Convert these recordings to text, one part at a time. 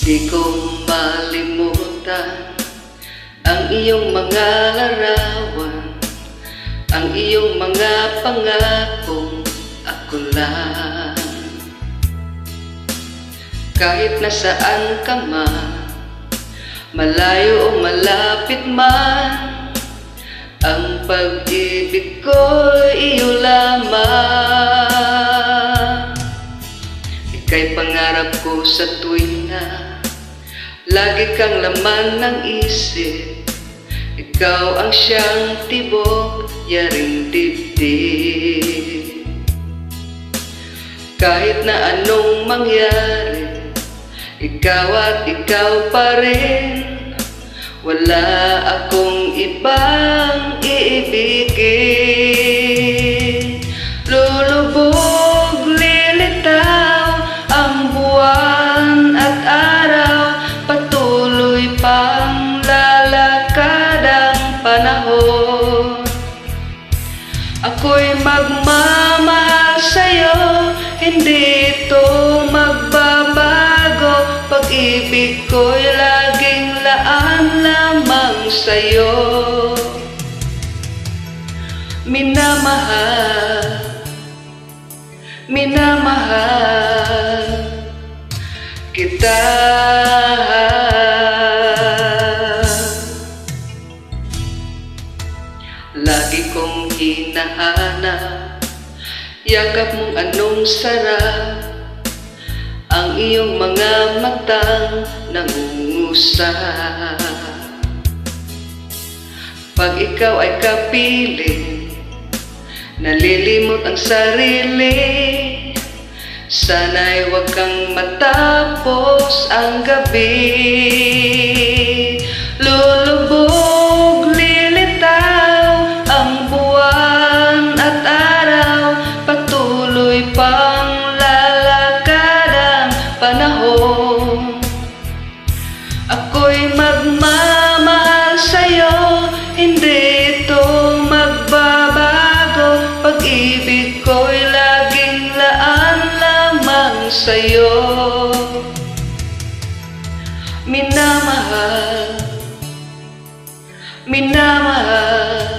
Di ko malimutan ang iyong mga larawan, ang iyong mga pangakong ako lang. Kahit nasaan ka man, malayo o malapit man, ang pag-ibig ko'y iyo lamang. Ika'y pangarap ko sa tuwing na lagi kang laman ng isip. Ikaw ang siyang tibok, yaring dibdib. Kahit na anong mangyari, ikaw at ikaw pa rin. Wala akong ibang iibigin. Lulubog, lilitaw ang buwan at araw, patuloy pang lalakad ang panahon. Ako'y magmamahal sa'yo, hindi ito magbabago. Pag-ibig ko'y laging laan lamang sa'yo. Minamahal, minamahal kita. Lagi kong hinahanap yakap mong anong sarap, ang iyong mga matang nangungusap. Pag ikaw ay kapiling, nalilimot ang sarili. Sana'y huwag kang matapos ang gabi. Lulubog, lilitaw ang buwan at araw, patuloy pang lalakad ang panahon. Ako'y magmamahal sa'yo, hindi ito magbabago. Pag-ibig ko'y laging laan lamang sa'yo. Minamahal, minamahal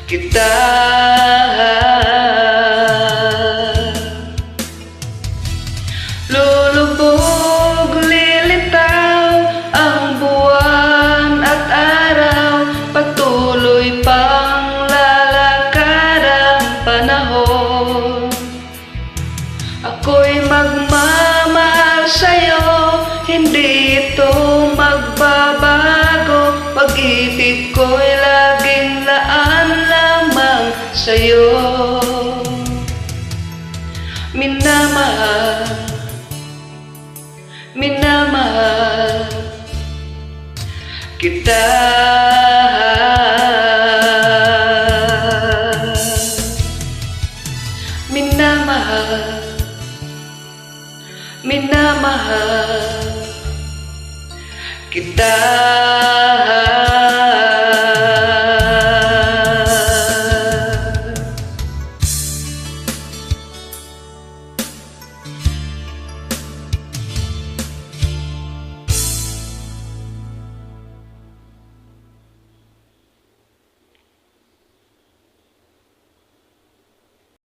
kita. Lulubog, lilitaw ang buwan at araw, patuloy pang lalakad ang panahon. Ako'y magmamahal sa'yo, hindi ito magbabago. Pag-ibig ko'y laging laan lamang sa'yo. Minamahal, minamahal kita. Minamahal, minamahal kita.